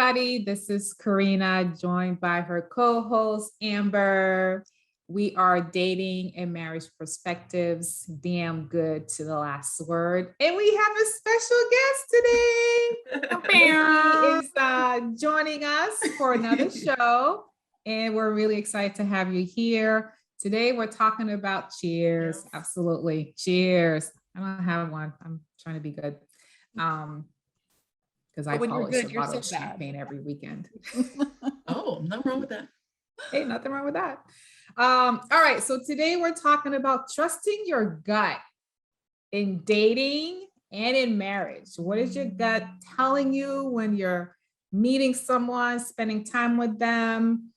everybody. This is Karina, joined by her co-host, Amber. We are dating and marriage perspectives, damn good to the last word. And we have a special guest today. He is joining us for another show. And we're really excited to have you here. Today, we're talking about cheers. Yes. Absolutely. Cheers. I don't have one. I'm trying to be good. Because I polish a bottle of champagne every weekend. Oh, nothing wrong with that. Hey, nothing wrong with that. All right. So today we're talking about trusting your gut in dating and in marriage. What is your gut telling you when you're meeting someone, spending time with them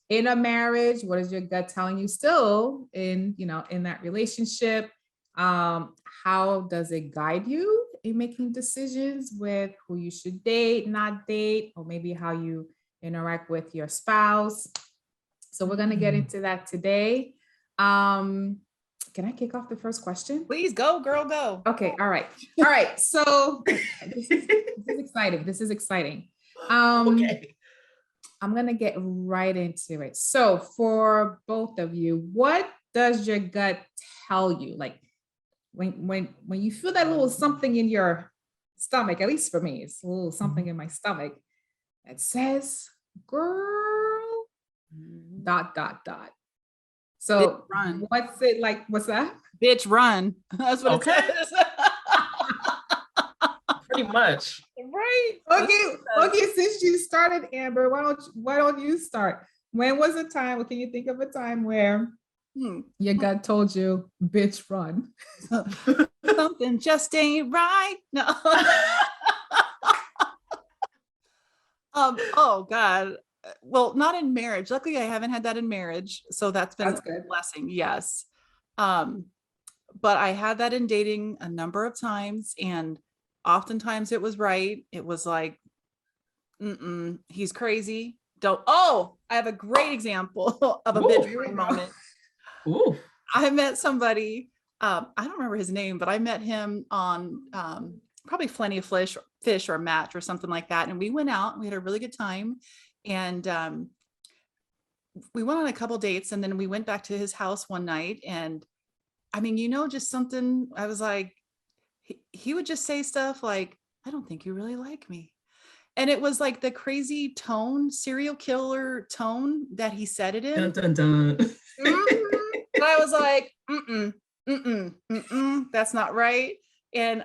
in a marriage? What is your gut telling you still in that relationship? How does it guide you in making decisions with who you should date, not date, or maybe how you interact with your spouse? So we're going to get into that today. Can I kick off the first question? Please go, girl, go. Okay. All right. So this is exciting. This is exciting. Okay. I'm going to get right into it. So for both of you, what does your gut tell you? Like when you feel that little something in your stomach, at least for me, it's a little something in my stomach that says, girl, ... So run. What's it like? What's that? Bitch, run. That's what it says. Pretty much. Right. Okay. Since you started, Amber, why don't you start? When was a time, or can you think of a time where your gut told you, bitch, run? Something just ain't right. No. Oh God. Well, not in marriage. Luckily, I haven't had that in marriage. So that's been a blessing. Yes. But I had that in dating a number of times, and oftentimes it was right. It was like, he's crazy. I have a great example of a bitch moment. Ooh. I met somebody, I don't remember his name, but I met him on probably Plenty of Fish or Match or something like that. And we went out and we had a really good time. And we went on a couple dates, and then we went back to his house one night. And I mean, just something, I was like, he would just say stuff like, I don't think you really like me. And it was like the crazy tone, serial killer tone that he said it in. Dun, dun, dun. And I was like, that's not right. And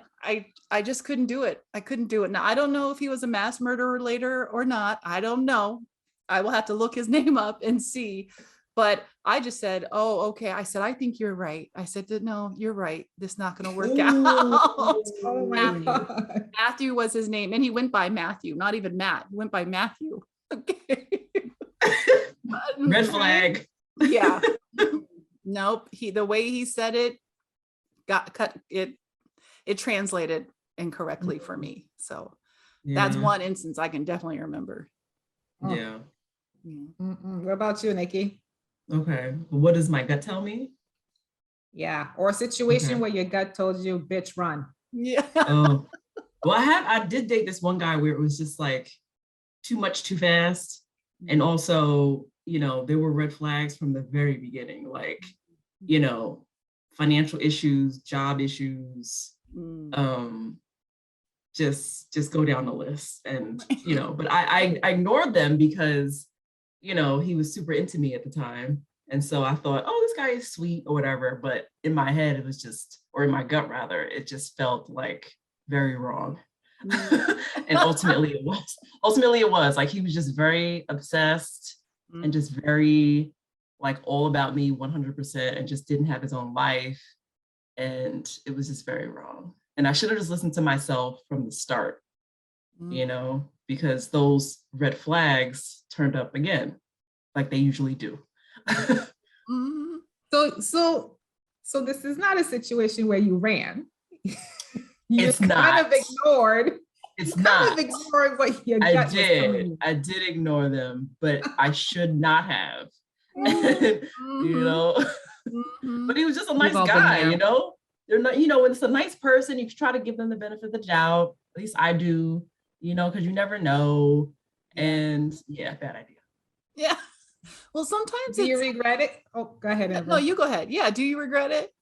I just couldn't do it. I couldn't do it. Now, I don't know if he was a mass murderer later or not. I don't know. I will have to look his name up and see. But I just said, oh, okay. I said, I think you're right. I said, no, you're right. This is not going to work out. Oh my God. Matthew was his name. And he went by Matthew, not even Matt. He went by Matthew. Okay. Red flag. Yeah. Nope. The way he said it got cut. It translated incorrectly for me. So that's one instance I can definitely remember. Yeah. What about you, Nikki? Okay. What does my gut tell me? Yeah. Or a situation where your gut told you, bitch, run. Yeah. Well, I did date this one guy where it was just like too much too fast. And also, there were red flags from the very beginning, like, financial issues, job issues, just go down the list. And, but I ignored them because, he was super into me at the time. And so I thought, oh, this guy is sweet or whatever. But in my head, it was just, or in my gut rather, it just felt like very wrong. And ultimately it was like, he was just very obsessed and just very like all about me 100%, and just didn't have his own life. And it was just very wrong. And I should have just listened to myself from the start, because those red flags turned up again, like they usually do. So this is not a situation where you ran. It's not. Kind of ignored. It's not. Kind of ignored what your gut was telling you. I did ignore them, but I should not have. But he was just a nice guy, They're not, when it's a nice person, you try to give them the benefit of the doubt. At least I do, because you never know. And yeah, bad idea. Yeah. Well, sometimes Do you it's regret it? Oh, go ahead, no, Amber. you go ahead. Yeah. Do you regret it?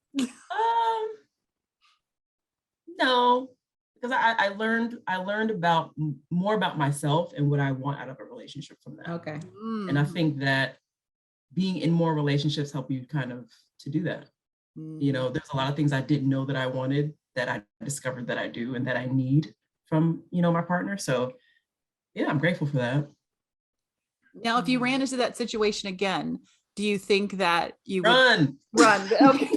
No, because I learned about more about myself and what I want out of a relationship from that. Okay. And I Mm. think that being in more relationships help you kind of to do that. You know, there's a lot of things I didn't know that I wanted that I discovered that I do and that I need from, you know, my partner. So yeah, I'm grateful for that. Now, if you ran into that situation again, do you think that you would Run. run? Okay.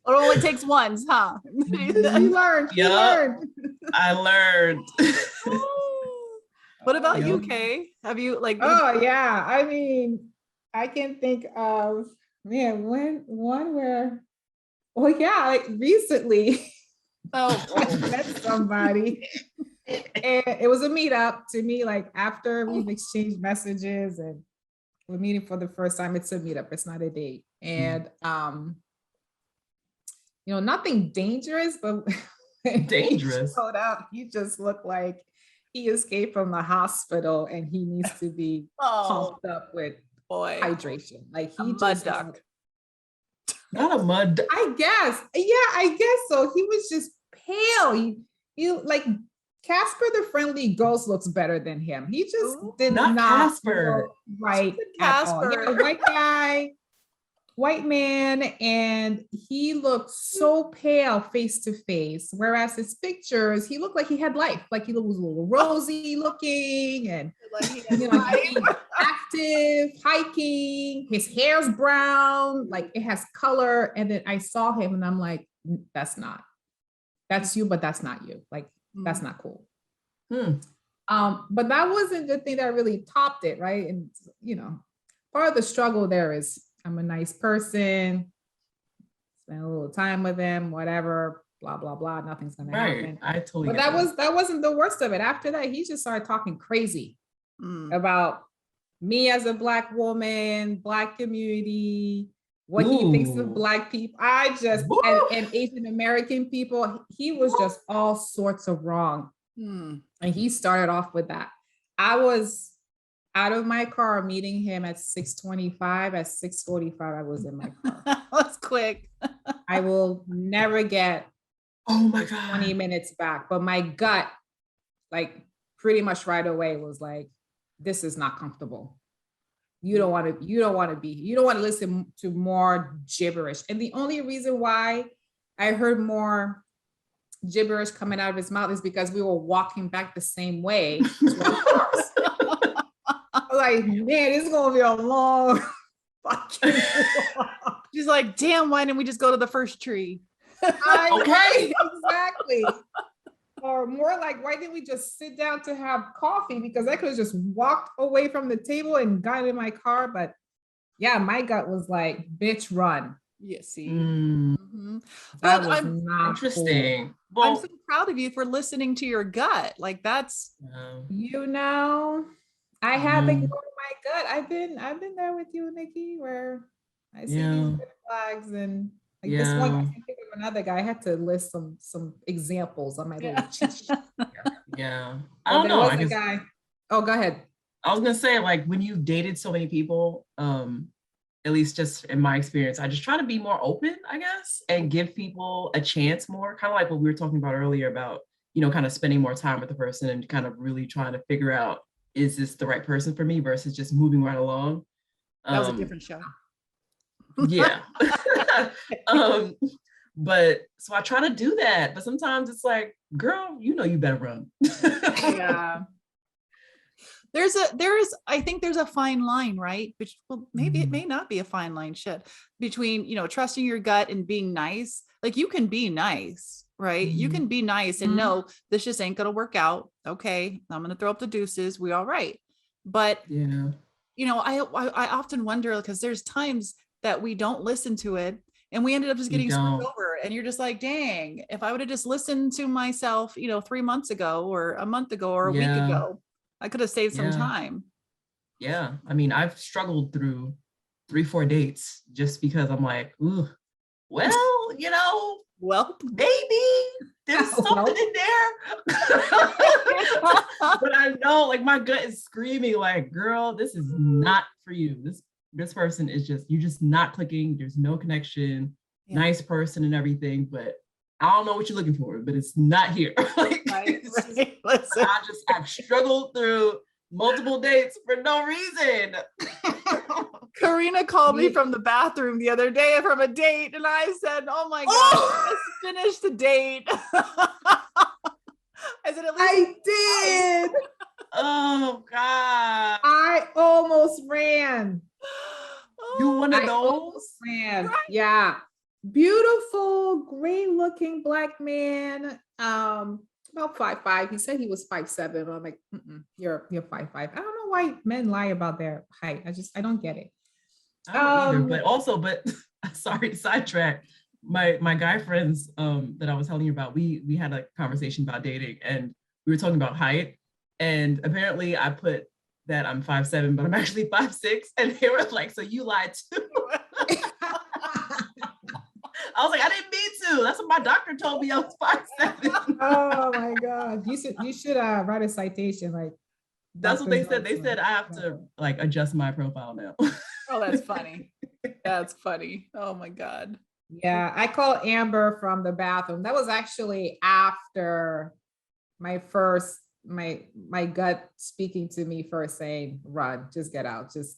It only takes once, huh? You learned. You Yup. learned. I learned. What about you, Yep. Kay? Have you like Oh yeah. I mean, I can think of one where, well, yeah, like recently oh I met somebody and it was a meetup to me, like after we've exchanged messages and we're meeting for the first time. It's a meetup, it's not a date. And you know, nothing dangerous, but when Dangerous. he showed up, he just looked like he escaped from the hospital and he needs to be oh pumped up with boy. hydration. Like A he mud just duck. Not a mud. I guess. Yeah, I guess so. He was just pale. He like Casper the Friendly Ghost looks better than him. He just Ooh. did Not not Casper. look right at all. Casper. Yeah, white guy, white man, and he looked so pale face to face. Whereas his pictures, he looked like he had life, like he was a little rosy looking and Like he has you know, life. he's active, hiking, his hair's brown, like it has color. And then I saw him and I'm like, that's you, but that's not you. Like, that's not cool. But that wasn't the thing that really topped it, right? And you know, part of the struggle there is I'm a nice person, spend a little time with him, whatever, blah, blah, blah. Nothing's gonna happen. I totally But get that wasn't the worst of it. After that, he just started talking crazy Mm. about me as a Black woman, Black community, what he thinks of Ooh. Black people. I just, Woo. and Asian American people, he was just all sorts of wrong. Mm. And he started off with that. I was out of my car meeting him at 6:25. At 6:45, I was in my car. That's quick. I will never get Oh my God. 20 minutes back. But my gut, like pretty much right away, was like, this is not comfortable. You don't want to listen to more gibberish. And the only reason why I heard more gibberish coming out of his mouth is because we were walking back the same way to our cars. Like, man, this is gonna be a long fucking walk. She's like, damn, why didn't we just go to the first tree? Okay, exactly. Or more like, why didn't we just sit down to have coffee? Because I could have just walked away from the table and got in my car. But yeah, my gut was like, bitch, run. Yeah, see. Mm, That But was I'm not interesting. cool. I'm Well, so proud of you for listening to your gut. Like that's You know, I have ignored my gut. I've been there with you, Nikki, where I see these red flags and like this one, I can think of another guy. I had to list some examples on my little cheat sheet. yeah. But I don't there know. was I a guess guy. Oh, go ahead. I was gonna say, like, when you've dated so many people, at least just in my experience, I just try to be more open, I guess, and give people a chance more, kind of like what we were talking about earlier about, you know, kind of spending more time with the person and kind of really trying to figure out, is this the right person for me versus just moving right along. that was a different show. Yeah. But so I try to do that, but sometimes it's like, girl, you know, you better run. Yeah. I think there's a fine line, right? Which, well, maybe it may not be a fine line, shit, between, you know, trusting your gut and being nice. Like you can be nice, right? You can be nice and know this just ain't gonna work out. Okay, I'm gonna throw up the deuces. We all right. But Yeah. you know, I often wonder because there's times that we don't listen to it and we ended up just getting screwed over. And you're just like, dang, if I would have just listened to myself, you know, 3 months ago or a month ago or a week ago, I could have saved some time. Yeah. I mean, I've struggled through 3-4 dates just because I'm like, ooh, well, you know, Well, maybe There's Well. something in there. But I know, like, my gut is screaming, like, girl, this is not for you. This person is you're just not clicking. There's no connection. Yeah. Nice person and everything, but I don't know what you're looking for, but it's not here. Like, Right. Listen. I've struggled through multiple dates for no reason. Karina called me from the bathroom the other day from a date, and I said, "Oh my God, let's finish the date." I said, "At least I did. Oh God. I almost ran. You one of I those? almost ran. Right. Yeah. Beautiful, great looking black man. About 5'5". He said he was 5'7". I'm like, you're 5'5". I don't know why men lie about their height. I don't get it. I don't either, but sorry to sidetrack. My guy friends that I was telling you about, we had a conversation about dating, and we were talking about height. And apparently I put that I'm 5'7", but I'm actually 5'6", and they were like, "So you lied too." I was like, I didn't mean to. That's what my doctor told me. I was 5'7". Oh my God. You should write a citation like. That's what they said. They Johnson. said I have to like adjust my profile now. Oh, that's funny. That's funny. Oh my God. Yeah, I called Amber from the bathroom. That was actually after my gut speaking to me first, saying, "Run, just get out, just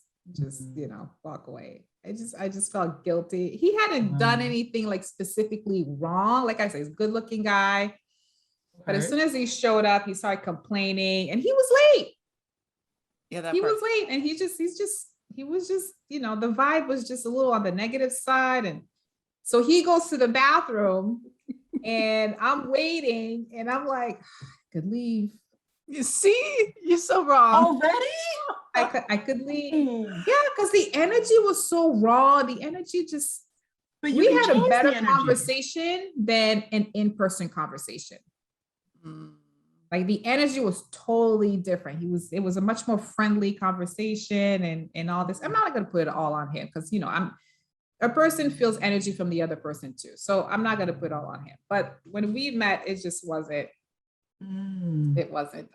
walk away." I just felt guilty. He hadn't done anything like specifically wrong. Like I said, he's a good looking guy. But as soon as he showed up, he started complaining, and he was late. Yeah, He was late, and he was just, the vibe was just a little on the negative side. And so he goes to the bathroom, and I'm waiting, and I'm like, I could leave. You see, you're so wrong. Already? I could leave. Yeah, because the energy was so raw. The energy just, But we had a better conversation than an in-person conversation. Like the energy was totally different. It was a much more friendly conversation and all this. I'm not going to put it all on him because, a person feels energy from the other person too. So I'm not going to put it all on him. But when we met, it just wasn't, it wasn't.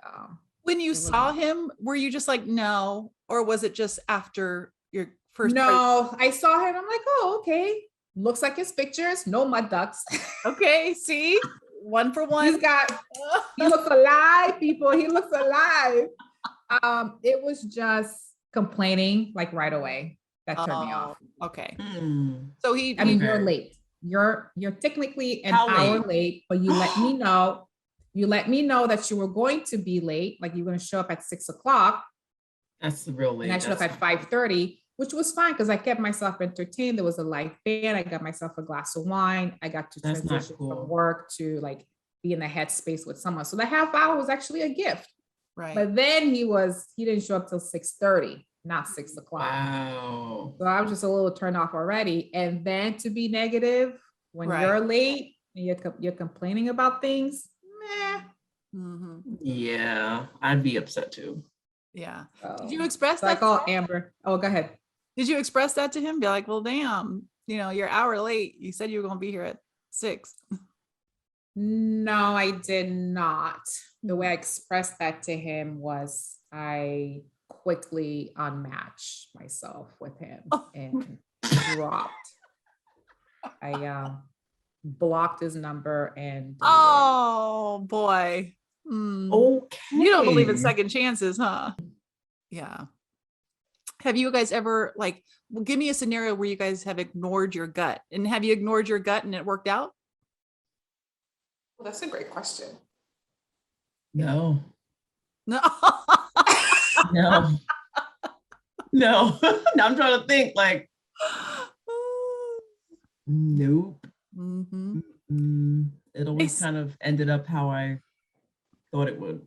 When you saw him, were you just like, no? Or was it just after your first? No, I saw him. I'm like, oh, okay. Looks like his pictures. No mud ducks. Okay, see? One for one. He looks alive, people. He looks alive. It was just complaining like right away. That turned me off. Okay. So you're late. You're technically an hour late, but you let me know. You let me know that you were going to be late, like you're going to show up at 6 o'clock. That's the real late. And I showed up at 5:30, which was fine because I kept myself entertained. There was a live band. I got myself a glass of wine. I got to transition from work to like be in the headspace with someone. So the half hour was actually a gift. Right. But then he didn't show up till 6:30, not 6 o'clock. Wow. So I was just a little turned off already. And then to be negative when you're late and you're complaining about things, meh. Yeah, I'd be upset too. Yeah. So, did you express that? I call Amber. Oh, go ahead. Did you express that to him? Be like, well, damn, you're an hour late. You said you were going to be here at 6. No, I did not. The way I expressed that to him was I quickly unmatched myself with him and dropped. I blocked his number and oh boy. Okay. You don't believe in second chances, huh? Yeah. Have you guys ever give me a scenario where you guys have ignored your gut, and have you ignored your gut and it worked out? Well, that's a great question. No. No. No. No. I'm trying to think nope. It always kind of ended up how I thought it would.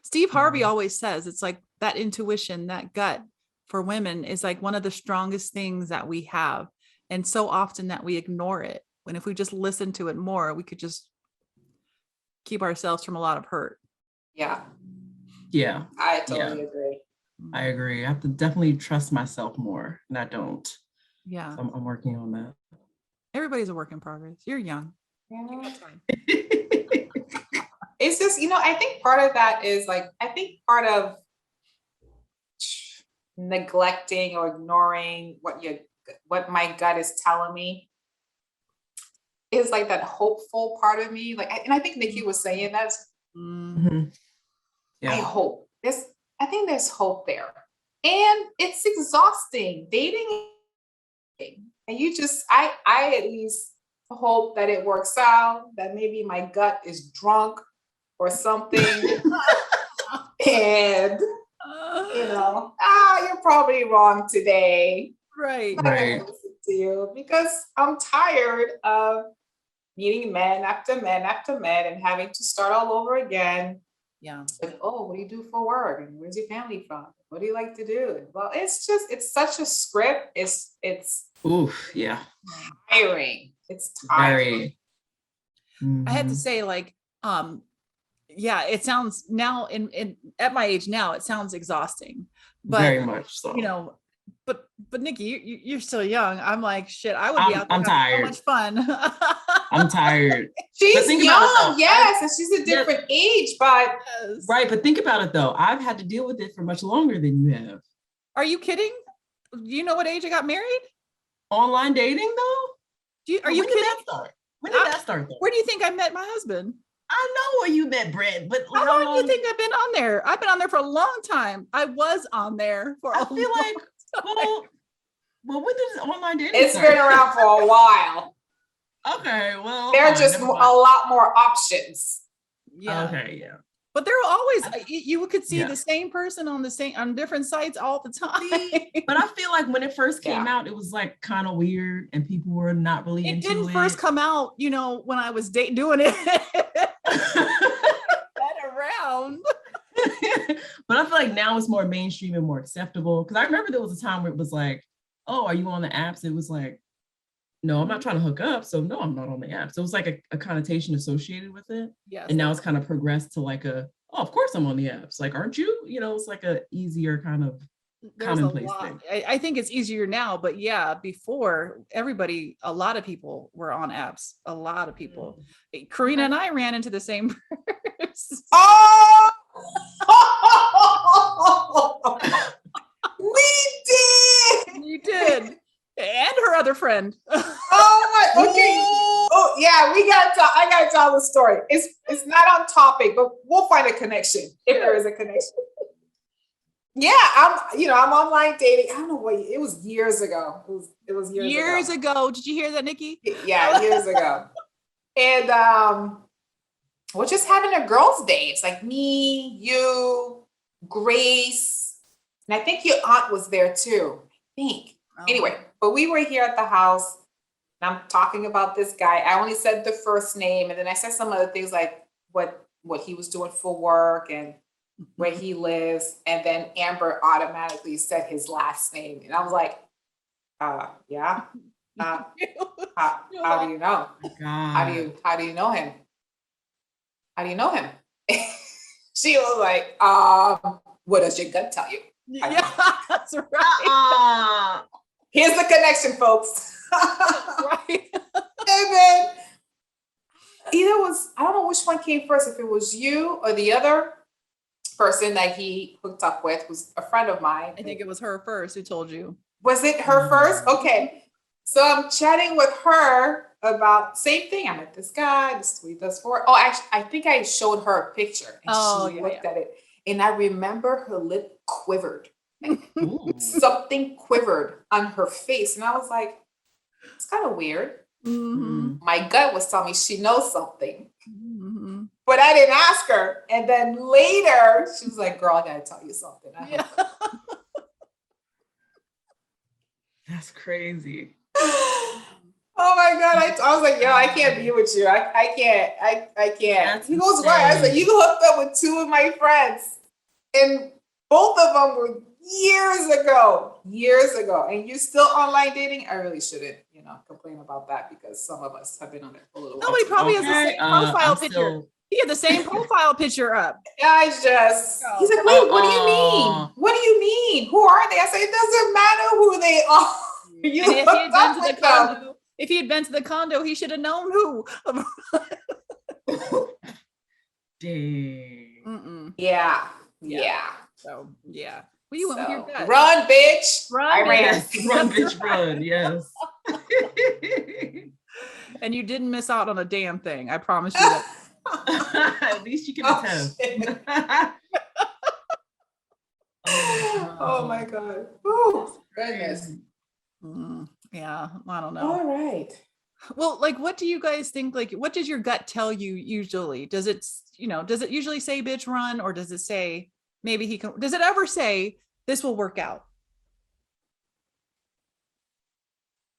Steve Harvey always says it's like that intuition, that gut for women is like one of the strongest things that we have. And so often that we ignore it. When if we just listen to it more, we could just keep ourselves from a lot of hurt. Yeah. Yeah. I totally agree. I agree. I have to definitely trust myself more, and I don't. Yeah. So I'm working on that. Everybody's a work in progress. You're young. You got time. It's just, I think part of that is like, I think part of neglecting or ignoring what my gut is telling me is like that hopeful part of me. Like, and I think Nikki was saying that. Mhm. I Yeah. hope I think there's hope there. And it's exhausting dating. And I at least hope that it works out, that maybe my gut is drunk or something. And, you're probably wrong today. Right. I'm not gonna listen to you because I'm tired of meeting men after men after men and having to start all over again. Yeah. Like, oh, what do you do for work? And where's your family from? What do you like to do? Well, it's such a script. It's Oof, yeah. tiring. It's tiring. Very. I had to say, like, yeah, it sounds now in at my age now, it sounds exhausting. But very much so. But Nikki, you're still young. I'm like, shit, I would be out there I'm having tired. so much fun. I'm tired. She's young, yes, and she's a different age, but right. But think about it though. I've had to deal with it for much longer than you have. Are you kidding? Do you know what age I got married? Online dating though? Are you when kidding? Did that start? When did that start though? Where do you think I met my husband? I know where you met Brett, but how long do you think I've been on there? I've been on there for a long time. I was on there for I feel like well, when does online dating it's start? been around for a while. Okay, well, there are just a lot more options. Yeah. Okay, yeah. But there were always you could see the same person on different sites all the time. But I feel like when it first came out, it was like kind of weird, and people were not really into it. It didn't first come out, when I was doing it. That around. But I feel like now it's more mainstream and more acceptable. Because I remember there was a time where it was like, "Oh, are you on the apps?" It was like, "No, I'm not trying to hook up, so no, I'm not on the app." So it was like a connotation associated with it. Yes. And now it's kind of progressed to like oh, of course I'm on the apps. Like, aren't you? It's like a easier kind of commonplace thing. I think it's easier now, but yeah, before a lot of people were on apps. A lot of people. Karina and I ran into the same person. Oh! We did! You did. And her other friend. Oh my, okay. Oh yeah, I gotta tell the story. It's not on topic, but we'll find a connection if there is a connection. Yeah, I'm online dating. I don't know what it was years ago. It was years ago. Did you hear that, Nikki? Yeah, years ago. And we're just having a girls' day. It's like me, you, Grace, and I think your aunt was there too. I think. Oh. Anyway, but we were here at the house, and I'm talking about this guy. I only said the first name, and then I said some other things like what he was doing for work and where he lives, and then Amber automatically said his last name, and I was like, yeah. How do you know? How do you know him? How do you know him? She was like, what does your gut tell you? Yeah, that's right. Here's the connection, folks. Right. And then I don't know which one came first, if it was you or the other person that he hooked up with was a friend of mine. I think it was her first who told you. Was it her first? Okay. So I'm chatting with her about same thing. I met this guy, this is what he does for. Oh, actually, I think I showed her a picture and she looked at it. And I remember her lip quivered. Something quivered on her face. And I was like, it's kind of weird. Mm-hmm. My gut was telling me she knows something. Mm-hmm. But I didn't ask her. And then later, she was like, girl, I got to tell you something. That's crazy. Oh my God. I was like, yo, I can't be with you. I can't. He goes, why? I said, you hooked up with two of my friends. And both of them were years ago. And you still online dating? I really shouldn't, complain about that because some of us have been on it for a little while. Nobody probably has the same profile picture. He had the same profile picture up. He's like, wait, what do you mean? What do you mean? Who are they? I said, it doesn't matter who they are. You hooked up with them. If he had been to the condo, he should have known who. Dang. Mm-mm. Yeah. Yeah. Yeah. So yeah. Well, you went with your So, gut. run, bitch. Run, I bitch. ran. Yes, run, bitch, run. Yes. And you didn't miss out on a damn thing. I promise you that. At least you can Oh, attest. shit. Oh, Oh my God. Oh, goodness. crazy. Yeah, I don't know. All right. Well, like, what do you guys think? Like, what does your gut tell you usually? Does it, does it usually say bitch run, or does it say maybe he can, does it ever say this will work out?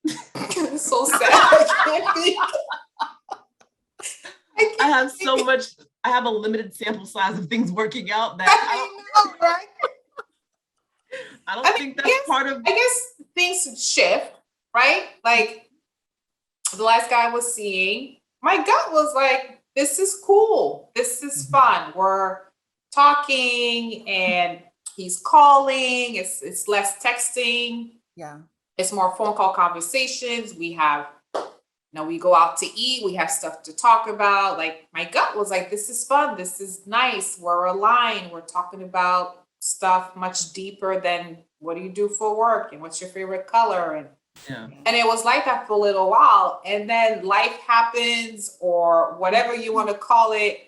It's so sad. I can't think. I have so much, I have a limited sample size of things working out that I know, right? I don't think that's part of. I guess things shift, right? Like the last guy I was seeing, my gut was like, this is cool. This is fun. We're talking and he's calling. It's less texting. Yeah. It's more phone call conversations. We have, we go out to eat. We have stuff to talk about. Like my gut was like, this is fun. This is nice. We're aligned. We're talking about stuff much deeper than what do you do for work and what's your favorite color. And it was like that for a little while. And then life happens or whatever you want to call it.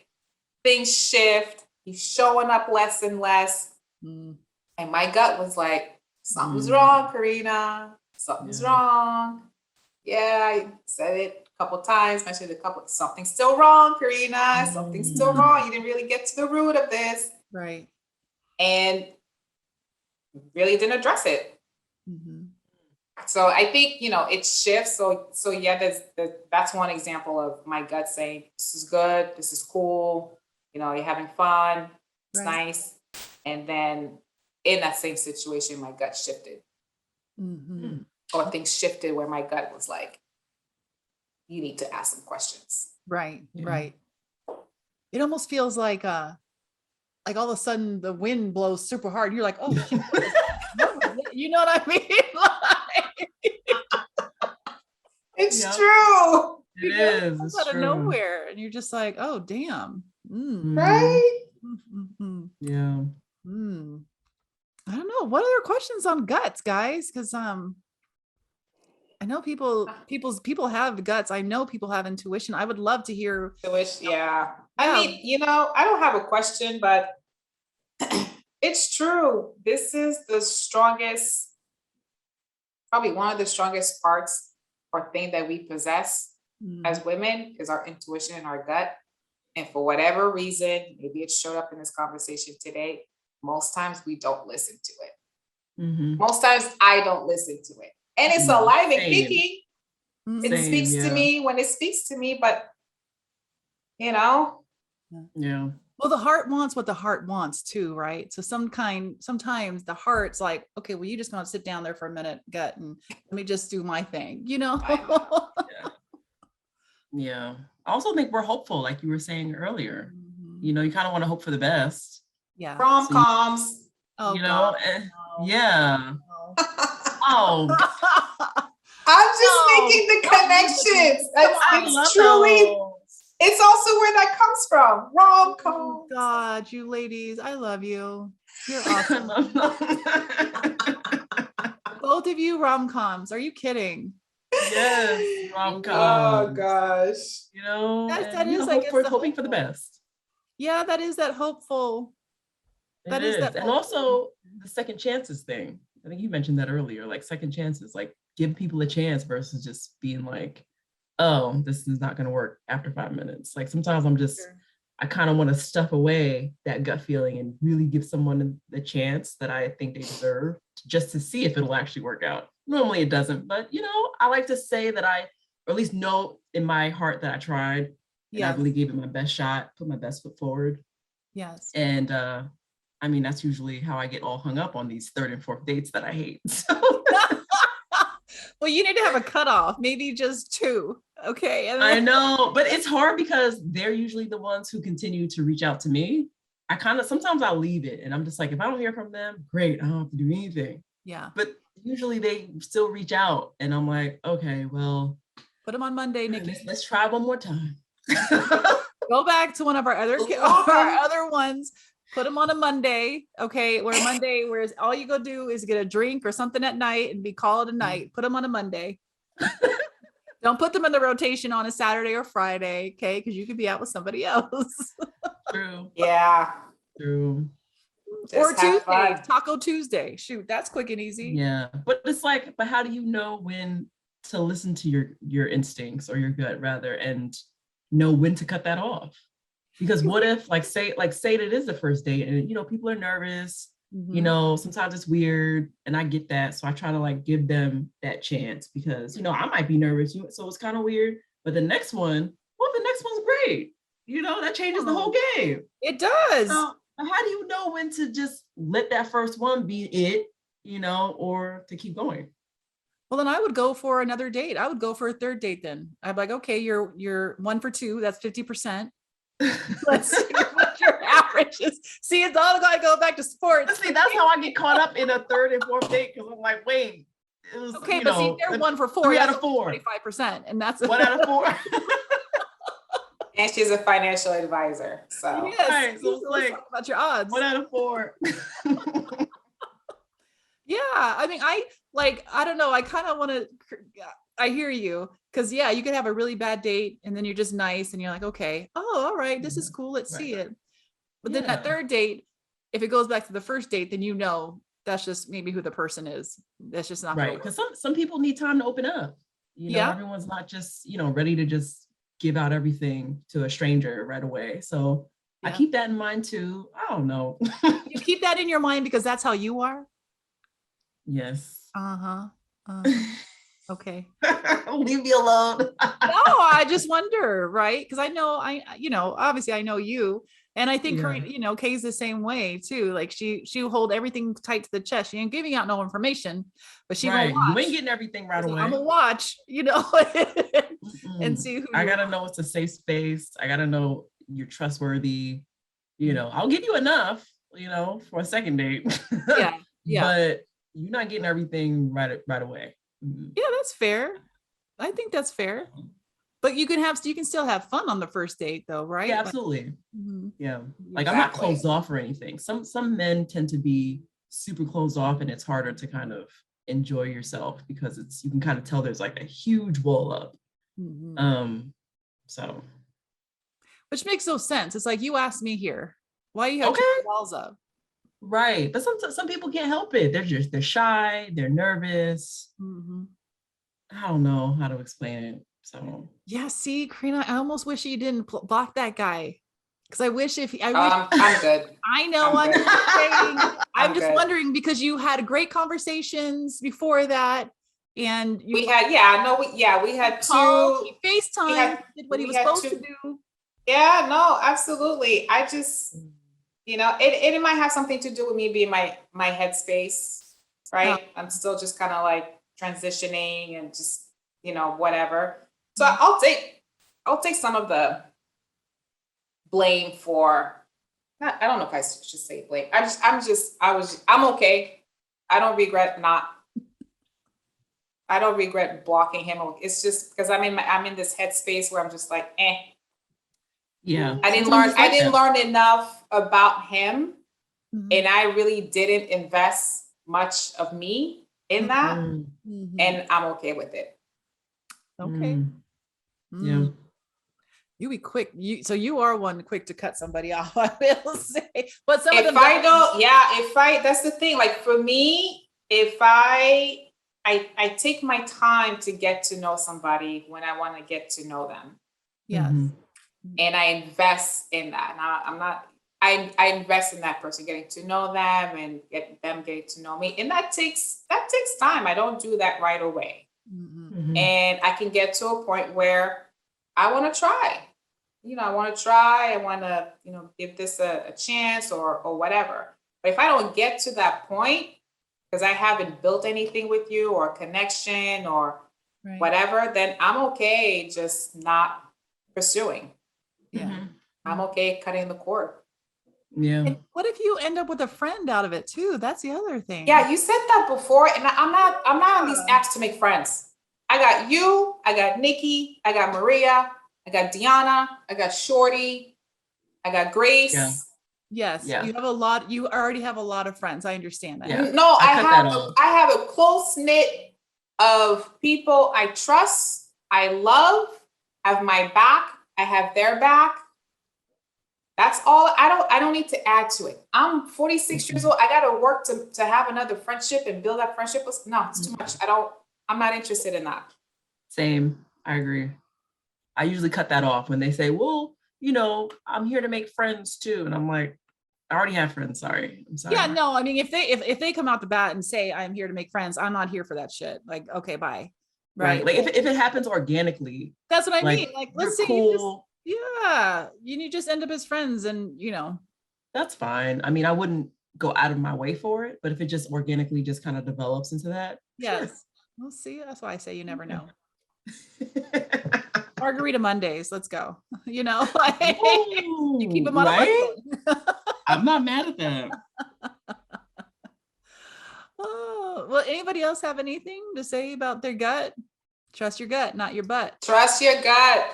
Things shift. He's showing up less and less. And my gut was like, something's wrong, Karina. Something's wrong. Yeah, I said it a couple times, mentioned it a couple. Something's still wrong, Karina. Something's still wrong. You didn't really get to the root of this. Right. And really didn't address it. So I think, it shifts. So yeah, that's one example of my gut saying, this is good. This is cool. You're having fun. It's nice. And then in that same situation, my gut shifted. Or things shifted where my gut was like, you need to ask some questions. Right. Right. It almost feels like all of a sudden the wind blows super hard. And you're like, oh, shit. You know what I mean? It's true. It is. It's out of nowhere. And you're just like, oh, damn. Right? Yeah. I don't know. What other questions on guts, guys? Because I know people have guts. I know people have intuition. I would love to hear. Yeah. I mean, I don't have a question, but it's true. This is the strongest, probably one of the strongest parts or thing that we possess as women is our intuition and our gut. And for whatever reason, maybe it showed up in this conversation today. Most times we don't listen to it. Most times I don't listen to it. And it's alive and kicking. It speaks to me when it speaks to me, but Yeah. Well, the heart wants what the heart wants too, right? So sometimes the heart's like, okay, well, you just gonna sit down there for a minute, gut, and let me just do my thing, Yeah. I also think we're hopeful, like you were saying earlier. You kind of want to hope for the best. Yeah. Rom-coms. Yeah. Oh. I'm just making the connections. It's truly, it's also where that comes from. Rom-com. Oh God, you ladies, I love you. You're awesome. Both of you rom-coms. Are you kidding? Yes, rom-com. Oh gosh. That is, I guess, hoping for the best. Yeah, that is that hopeful. That is that, and also the second chances thing. I think you mentioned that earlier, like second chances, like give people a chance versus just being like, oh, this is not going to work after 5 minutes. Like sometimes I kind of want to stuff away that gut feeling and really give someone the chance that I think they deserve just to see if it'll actually work out. Normally it doesn't, but I like to say that or at least know in my heart that I tried. And I really gave it my best shot, put my best foot forward. Yes. And I mean, that's usually how I get all hung up on these third and fourth dates that I hate. So. Well, you need to have a cutoff, maybe just 2. Okay. I know, but it's hard because they're usually the ones who continue to reach out to me. Sometimes I'll leave it and I'm just like, if I don't hear from them, great, I don't have to do anything. Yeah. But usually they still reach out and I'm like, okay, well, Put them on Monday, Nikki. Let's try one more time. Go back to one of our other ones. Put them on a Monday, okay? Whereas all you go do is get a drink or something at night and be called a night. Put them on a Monday. Don't put them in the rotation on a Saturday or Friday, okay? Because you could be out with somebody else. True. Yeah. True. Or Tuesday, Taco Tuesday. Shoot, that's quick and easy. Yeah, but it's like, but how do you know when to listen to your instincts or your gut rather, and know when to cut that off? Because what if, say that it is the first date and, people are nervous, sometimes it's weird, and I get that. So I try to give them that chance because, I might be nervous. So it's kind of weird, but the next one, the next one's great. That changes the whole game. It does. So how do you know when to just let that first one be it, or to keep going? Well, then I would go for another date. I would go for a third date then. I'd be like, okay, you're 1 for 2. That's 50%. Let's see what your average is. See, it's all got to go back to sports. See, that's how I get caught up in a third and fourth date because I'm like, wait. It was, okay, but see, they're 1 for 4. 3 out of 4. 25%. And that's 1 out of 4. And she's a financial advisor. So, yes, right, so let's talk about your odds. 1 out of 4. Yeah, I mean, I don't know. I kind of want to. I hear you, because you could have a really bad date, and then you're just nice, and you're like, okay, all right, this is cool. Let's see it. But then that third date, if it goes back to the first date, then that's just maybe who the person is. That's just not right. Because some people need time to open up. Everyone's not just ready to just give out everything to a stranger right away. So I keep that in mind too. I don't know. You keep that in your mind because that's how you are. Yes. Okay. Leave me alone. No, I just wonder, right? Because I know, obviously I know you, and I think Karina, Kay's the same way too. Like she'll hold everything tight to the chest. She ain't giving out no information, but she right. will watch. You ain't getting everything right away. I'm gonna watch, and see who. I gotta know it's a safe space. I gotta know you're trustworthy. I'll give you enough, for a second date. Yeah. But you're not getting everything right away. Yeah, that's fair. I think that's fair. But you can still have fun on the first date though, right? Yeah, absolutely. Yeah. Exactly. I'm not closed off or anything. Some men tend to be super closed off, and it's harder to kind of enjoy yourself because you can kind of tell there's a huge wall up. So which makes no sense. It's like you asked me here. Why you have two walls up? Right. But some people can't help it. They're shy, they're nervous. I don't know how to explain it. So see, Karina, I almost wish you didn't block that guy. Because I wish I'm good. I know I'm just saying. I'm just wondering because you had great conversations before that. And we had two. He FaceTime, did what he was supposed to do. Yeah, no, absolutely. I just it might have something to do with me being my headspace, right? I'm still just kind of transitioning and just, whatever. So I'll take some of the blame for, I don't know if I should say blame. I'm okay. I don't regret blocking him. It's just because I'm in this headspace where I'm just like, eh. Yeah. I didn't learn enough about him, and I really didn't invest much of me in that, and I'm okay with it. Okay. Yeah. You be quick. So you are one quick to cut somebody off, I will say. But that's the thing. For me, if I take my time to get to know somebody when I want to get to know them. Yes. And I invest in that. Now I invest in that person, getting to know them and getting to know me. And that takes time. I don't do that right away. And I can get to a point where I want to try. I want to give this a chance or whatever. But if I don't get to that point, because I haven't built anything with you or a connection or whatever, then I'm okay just not pursuing. Yeah. I'm okay cutting the cord. Yeah. And what if you end up with a friend out of it too? That's the other thing. Yeah, you said that before, and I'm not on these apps to make friends. I got you, I got Nikki, I got Maria, I got Deanna, I got Shorty, I got Grace. Yeah. Yes, Yeah. you have a lot. You already have a lot of friends. I understand that. Yeah. No, I cut that off. I have a close knit of people I trust, I love, have my back, I have their back. That's all. I don't need to add to it. I'm 46 years old. I gotta work to have another friendship and build that friendship. No, it's too much. I'm not interested in that. Same. I agree. I usually cut that off when they say, well, you know, I'm here to make friends too. And I'm like, I already have friends. Sorry. I'm sorry. Yeah, no, I mean, if they come out the bat and say, I'm here to make friends, I'm not here for that shit. Like, okay, bye. Right. Like if it happens organically. That's what I like, mean. Like, let's say cool. you just end up as friends and, you know. That's fine. I mean, I wouldn't go out of my way for it, but if it just organically just kind of develops into that. Yes. Sure. We'll see. That's why I say you never know. Margarita Mondays. Let's go. You know, like, ooh, you keep them on right? a I'm not mad at that. Oh, well, anybody else have anything to say about their gut? Trust your gut, not your butt. Trust your gut.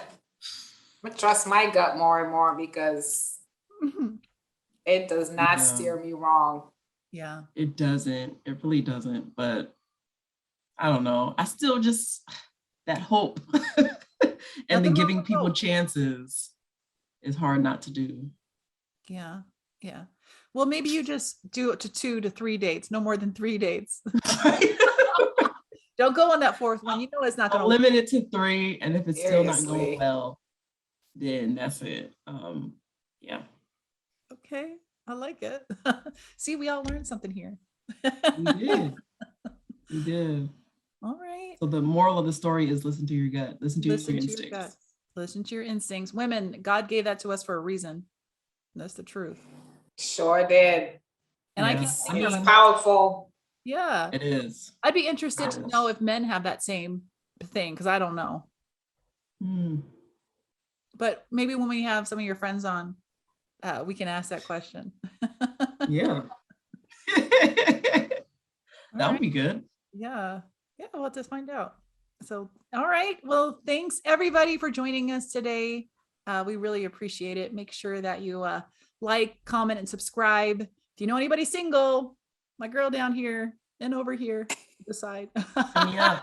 I'm gonna trust my gut more and more because it does not steer me wrong. Yeah. It doesn't. It really doesn't. But I don't know. I still just that hope and then giving people chances is hard not to do. Yeah. Yeah. Well, maybe you just do it to 2 to 3 dates, no more than 3 dates. Don't go on that 4th one. You know it's not going to limit it to 3, and if it's Seriously. still not going well, then that's it. Yeah. Okay, I like it. See, we all learned something here. We did. We did. All right. So the moral of the story is listen to your gut. Listen to your instincts. Your gut. Listen to your instincts. Women, God gave that to us for a reason. That's the truth. Sure did. And yes. It's powerful. Yeah. It is. I'd be interested to know if men have that same thing, because I don't know. But maybe when we have some of your friends on, we can ask that question. Yeah. That would be good. Yeah. Yeah, we'll have to find out. So, all right. Well, thanks everybody for joining us today. We really appreciate it. Make sure that you like, comment, and subscribe. If you know anybody single, my girl down here and over here, decide. Yeah.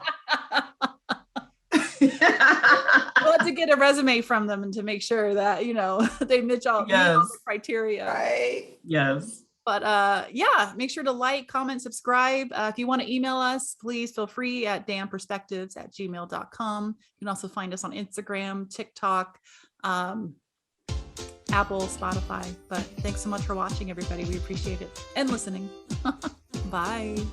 We'll have to get a resume from them and to make sure that, you know, they meet all the criteria. Right. Yes. But yeah, make sure to like, comment, subscribe. If you want to email us, please feel free at damperspectives@gmail.com. You can also find us on Instagram, TikTok, Apple, Spotify. But thanks so much for watching, everybody. We appreciate it and listening. Bye.